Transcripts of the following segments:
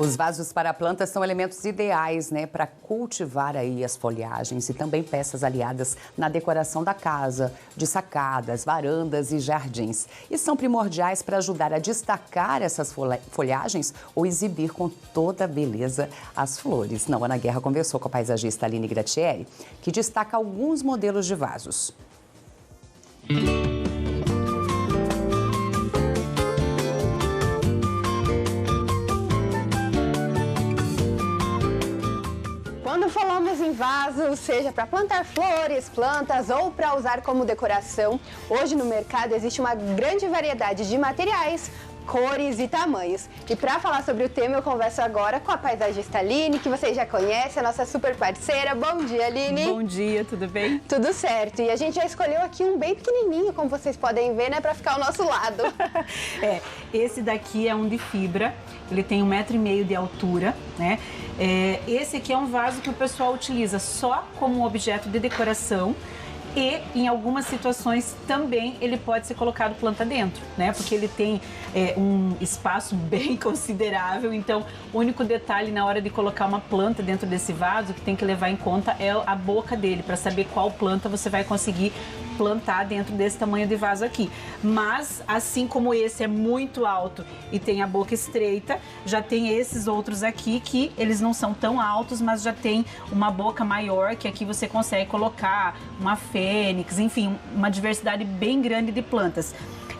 Os vasos para plantas são elementos ideais, né, para cultivar aí as folhagens e também peças aliadas na decoração da casa, de sacadas, varandas e jardins. E são primordiais para ajudar a destacar essas folhagens ou exibir com toda a beleza as flores. Não, Ana Guerra conversou com a paisagista Aline Gratieri, que destaca alguns modelos de vasos. Quando falamos em vaso, seja para plantar flores, plantas ou para usar como decoração, hoje no mercado existe uma grande variedade de materiais, cores e tamanhos. E para falar sobre o tema, eu converso agora com a paisagista Aline, que vocês já conhecem, a nossa super parceira. Bom dia, Aline! Bom dia, tudo bem? Tudo certo. E a gente já escolheu aqui um bem pequenininho, como vocês podem ver, né, para ficar ao nosso lado. Esse daqui é um de fibra, ele tem 1,5 m de altura, né? Esse aqui é um vaso que o pessoal utiliza só como objeto de decoração. E em algumas situações também ele pode ser colocado planta dentro, né? Porque ele tem um espaço bem considerável. Então, o único detalhe na hora de colocar uma planta dentro desse vaso que tem que levar em conta é a boca dele, para saber qual planta você vai conseguir plantar dentro desse tamanho de vaso aqui. Mas, assim como esse é muito alto e tem a boca estreita, já tem esses outros aqui que eles não são tão altos, mas já tem uma boca maior, que aqui você consegue colocar uma fênix, enfim, uma diversidade bem grande de plantas.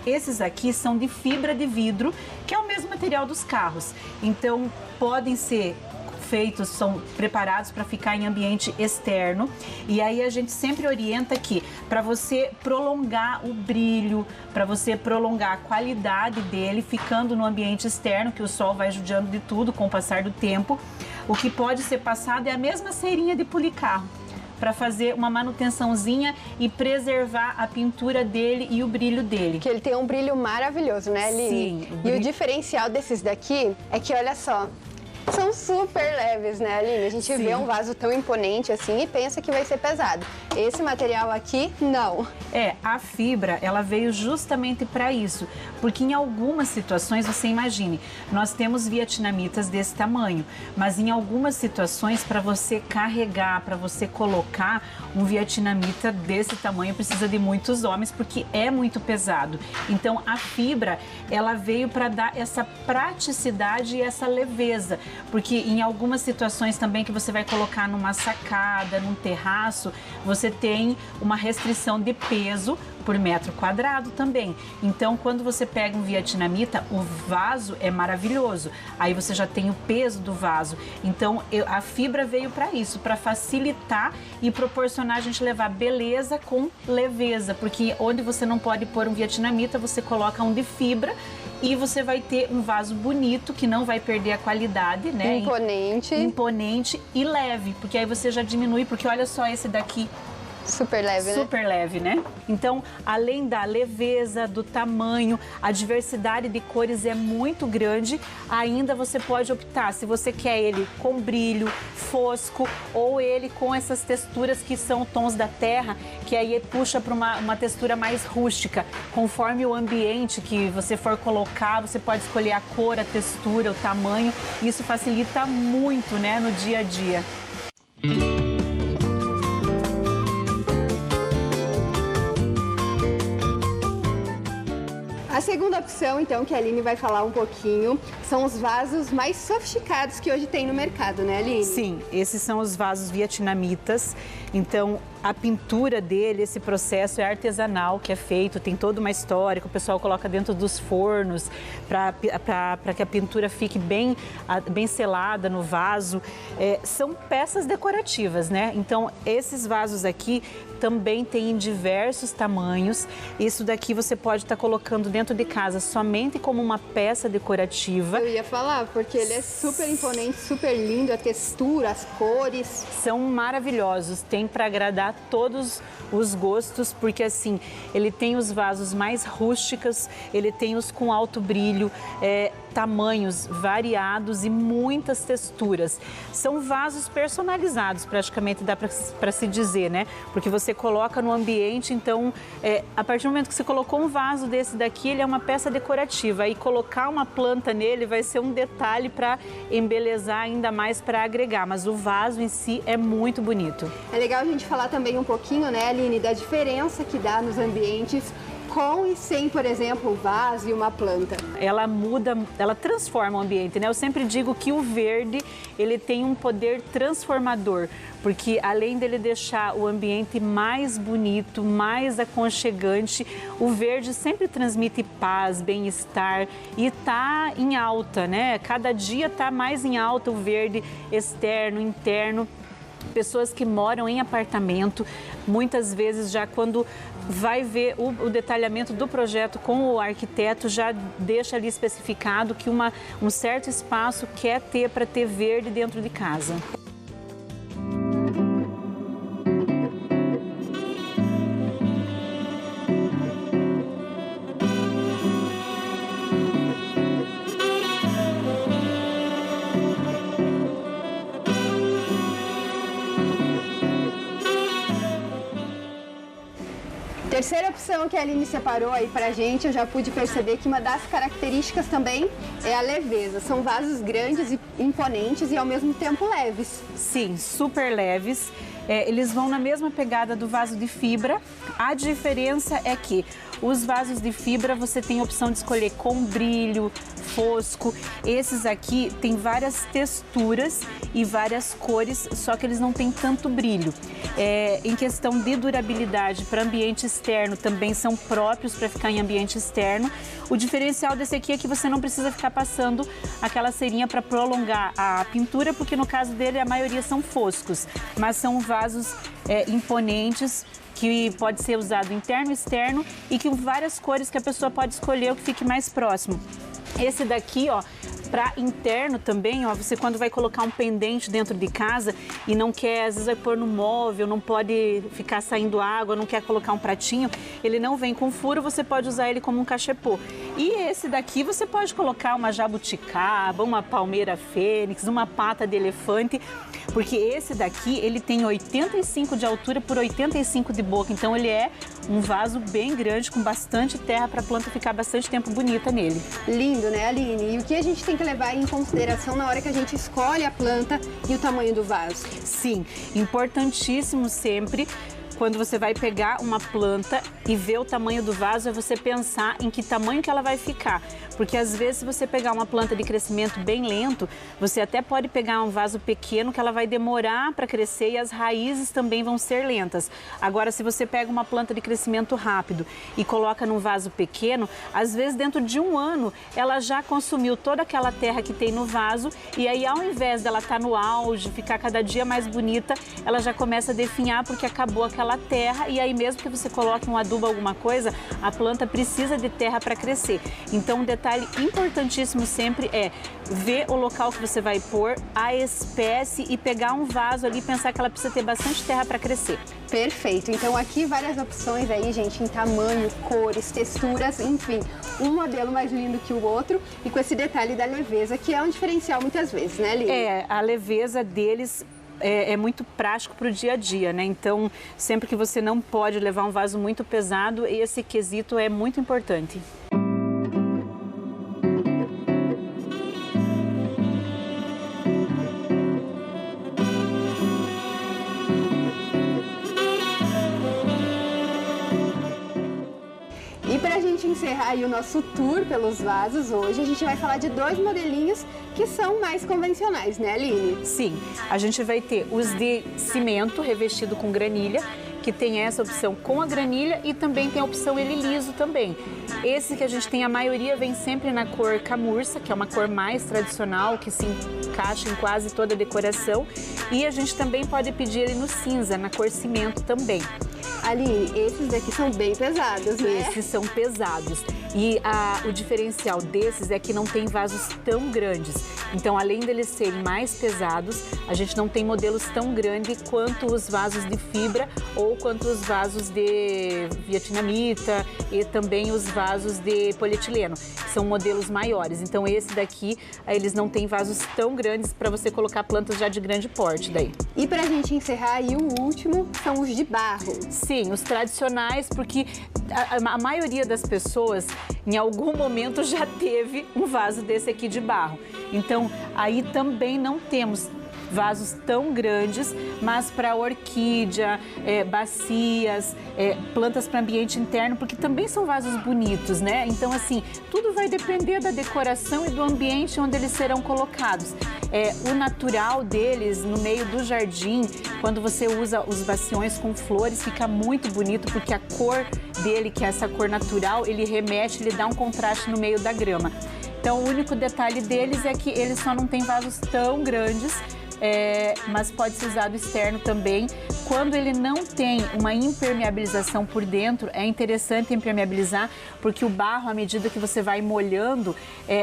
Esses aqui são de fibra de vidro, que é o mesmo material dos carros. Então, podem ser feitos, são preparados para ficar em ambiente externo. E aí a gente sempre orienta que para você prolongar o brilho, para você prolongar a qualidade dele, ficando no ambiente externo, que o sol vai judiando de tudo com o passar do tempo, o que pode ser passado é a mesma cerinha de polir carro, para fazer uma manutençãozinha e preservar a pintura dele e o brilho dele. Que ele tem um brilho maravilhoso, né, Aline? Sim. E o diferencial desses daqui é que, olha só, são super leves, né, Aline? A gente vê um vaso tão imponente assim e pensa que vai ser pesado. Esse material aqui, não. A fibra, ela veio justamente para isso, porque em algumas situações, você imagine, nós temos vietnamitas desse tamanho, mas em algumas situações, para você carregar, para você colocar um vietnamita desse tamanho, precisa de muitos homens, porque é muito pesado. Então, a fibra, ela veio para dar essa praticidade e essa leveza, porque em algumas situações também que você vai colocar numa sacada, num terraço, você tem uma restrição de peso por metro quadrado também. Então, quando você pega um vietnamita, o vaso é maravilhoso. Aí você já tem o peso do vaso. Então, a fibra veio para isso, para facilitar e proporcionar a gente levar beleza com leveza. Porque onde você não pode pôr um vietnamita, você coloca um de fibra e você vai ter um vaso bonito, que não vai perder a qualidade, né? Imponente. Imponente e leve, porque aí você já diminui, porque olha só esse daqui. Super leve, né? Super leve, né? Então, além da leveza, do tamanho, a diversidade de cores é muito grande. Ainda você pode optar se você quer ele com brilho, fosco, ou ele com essas texturas que são tons da terra, que aí puxa para uma textura mais rústica. Conforme o ambiente que você for colocar, você pode escolher a cor, a textura, o tamanho. Isso facilita muito, né, no dia a dia. A segunda opção, então, que a Aline vai falar um pouquinho, são os vasos mais sofisticados que hoje tem no mercado, né, Aline? Sim, esses são os vasos vietnamitas. Então, a pintura dele, esse processo é artesanal que é feito, tem toda uma história que o pessoal coloca dentro dos fornos para que a pintura fique bem selada no vaso. São peças decorativas, né? Então, esses vasos aqui também tem em diversos tamanhos. Isso daqui você pode estar colocando dentro de casa somente como uma peça decorativa. Eu ia falar, porque ele é super imponente, super lindo, a textura, as cores. São maravilhosos, tem para agradar todos os gostos, porque assim, ele tem os vasos mais rústicos, ele tem os com alto brilho, tamanhos variados e muitas texturas. São vasos personalizados, praticamente dá para se dizer, né? Porque você coloca no ambiente, então, a partir do momento que você colocou um vaso desse daqui, ele é uma peça decorativa. E colocar uma planta nele vai ser um detalhe para embelezar ainda mais, para agregar. Mas o vaso em si é muito bonito. É legal a gente falar também um pouquinho, né, Aline, da diferença que dá nos ambientes com e sem, por exemplo, o vaso e uma planta. Ela muda, ela transforma o ambiente, né? Eu sempre digo que o verde, ele tem um poder transformador, porque além dele deixar o ambiente mais bonito, mais aconchegante, o verde sempre transmite paz, bem-estar e tá em alta, né? Cada dia tá mais em alta o verde externo, interno. Pessoas que moram em apartamento, muitas vezes já quando vai ver o detalhamento do projeto com o arquiteto, já deixa ali especificado que um certo espaço quer ter para ter verde dentro de casa. Terceira opção que a Aline separou aí pra gente, eu já pude perceber que uma das características também é a leveza. São vasos grandes e imponentes e ao mesmo tempo leves. Sim, super leves. Eles vão na mesma pegada do vaso de fibra. A diferença é que os vasos de fibra você tem a opção de escolher com brilho, fosco. Esses aqui tem várias texturas e várias cores, só que eles não têm tanto brilho. Em questão de durabilidade para ambiente externo, também são próprios para ficar em ambiente externo. O diferencial desse aqui é que você não precisa ficar passando aquela cerinha para prolongar a pintura, porque no caso dele a maioria são foscos, mas são vasos imponentes, que pode ser usado interno e externo e que várias cores que a pessoa pode escolher o que fique mais próximo. Esse daqui, ó, para interno também, ó, você quando vai colocar um pendente dentro de casa e não quer, às vezes vai pôr no móvel, não pode ficar saindo água, não quer colocar um pratinho, ele não vem com furo, você pode usar ele como um cachepô. E esse daqui você pode colocar uma jabuticaba, uma palmeira fênix, uma pata de elefante, porque esse daqui ele tem 85 de altura por 85 de boca, então ele é um vaso bem grande, com bastante terra para a planta ficar bastante tempo bonita nele. Lindo, né, Aline? E o que a gente tem que levar em consideração na hora que a gente escolhe a planta e o tamanho do vaso? Sim, importantíssimo sempre, quando você vai pegar uma planta e ver o tamanho do vaso, é você pensar em que tamanho que ela vai ficar. Porque às vezes se você pegar uma planta de crescimento bem lento, você até pode pegar um vaso pequeno que ela vai demorar para crescer e as raízes também vão ser lentas. Agora, se você pega uma planta de crescimento rápido e coloca num vaso pequeno, às vezes dentro de um ano ela já consumiu toda aquela terra que tem no vaso e aí ao invés dela estar no auge, ficar cada dia mais bonita, ela já começa a definhar porque acabou aquela terra e aí mesmo que você coloque um adubo, alguma coisa, a planta precisa de terra para crescer. Então um detalhe importantíssimo sempre é ver o local que você vai pôr, a espécie e pegar um vaso ali e pensar que ela precisa ter bastante terra para crescer. Perfeito. Então aqui várias opções aí, gente, em tamanho, cores, texturas, enfim, um modelo mais lindo que o outro e com esse detalhe da leveza, que é um diferencial muitas vezes, né, Lili? A leveza deles é muito prático para o dia a dia, né? Então, sempre que você não pode levar um vaso muito pesado, esse quesito é muito importante. E para a gente encerrar aí o nosso tour pelos vasos hoje, a gente vai falar de dois modelinhos que são mais convencionais, né, Aline? Sim, a gente vai ter os de cimento revestido com granilha, que tem essa opção com a granilha e também tem a opção ele liso também. Esse que a gente tem, a maioria vem sempre na cor camurça, que é uma cor mais tradicional, que se encaixa em quase toda a decoração. E a gente também pode pedir ele no cinza, na cor cimento também. Aline, esses daqui são bem pesados, né? Esses são pesados. E o diferencial desses é que não tem vasos tão grandes. Então, além deles serem mais pesados, a gente não tem modelos tão grandes quanto os vasos de fibra ou quanto os vasos de vietnamita e também os vasos de polietileno, que são modelos maiores. Então, esse daqui, eles não têm vasos tão grandes para você colocar plantas já de grande porte daí. E pra gente encerrar aí, o último são os de barro. Sim, os tradicionais, porque a maioria das pessoas, em algum momento, já teve um vaso desse aqui de barro. Então, aí também não temos vasos tão grandes, mas para orquídea, bacias, plantas para ambiente interno, porque também são vasos bonitos, né? Então, assim, tudo vai depender da decoração e do ambiente onde eles serão colocados. O natural deles, no meio do jardim, quando você usa os baciões com flores, fica muito bonito, porque a cor dele, que é essa cor natural, ele remete, ele dá um contraste no meio da grama. Então, o único detalhe deles é que eles só não têm vasos tão grandes, mas pode ser usado externo também. Quando ele não tem uma impermeabilização por dentro, é interessante impermeabilizar, porque o barro, à medida que você vai molhando,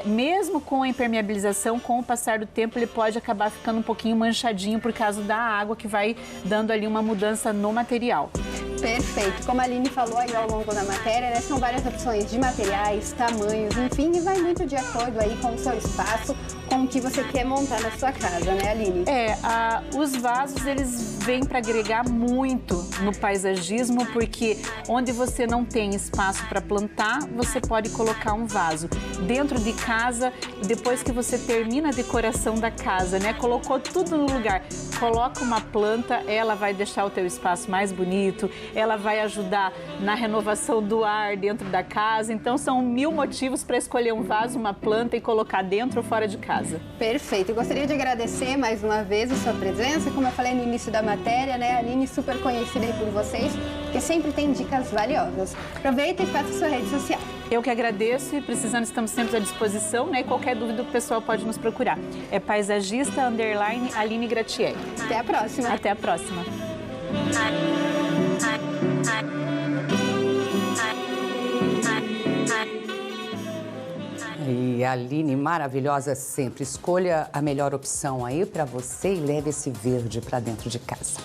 mesmo com a impermeabilização, com o passar do tempo, ele pode acabar ficando um pouquinho manchadinho por causa da água, que vai dando ali uma mudança no material. Perfeito. Como a Aline falou aí ao longo da matéria, né, são várias opções de materiais, tamanhos, enfim, e vai muito de acordo aí com o seu espaço, com o que você quer montar na sua casa, né, Aline? Os vasos, eles vêm para agregar muito no paisagismo, porque onde você não tem espaço para plantar, você pode colocar um vaso. Dentro de casa, depois que você termina a decoração da casa, né, colocou tudo no lugar, coloca uma planta, ela vai deixar o teu espaço mais bonito, ela vai ajudar na renovação do ar dentro da casa. Então, são 1000 motivos para escolher um vaso, uma planta e colocar dentro ou fora de casa. Perfeito. Eu gostaria de agradecer mais uma vez a sua presença. Como eu falei no início da matéria, né, a Aline super conhecida aí por vocês, porque sempre tem dicas valiosas. Aproveita e faça sua rede social. Eu que agradeço e precisando, estamos sempre à disposição, né? E qualquer dúvida o pessoal pode nos procurar. É paisagista_Aline Gratieri. Até a próxima. Até a próxima. E a Aline, maravilhosa sempre. Escolha a melhor opção aí para você e leve esse verde para dentro de casa.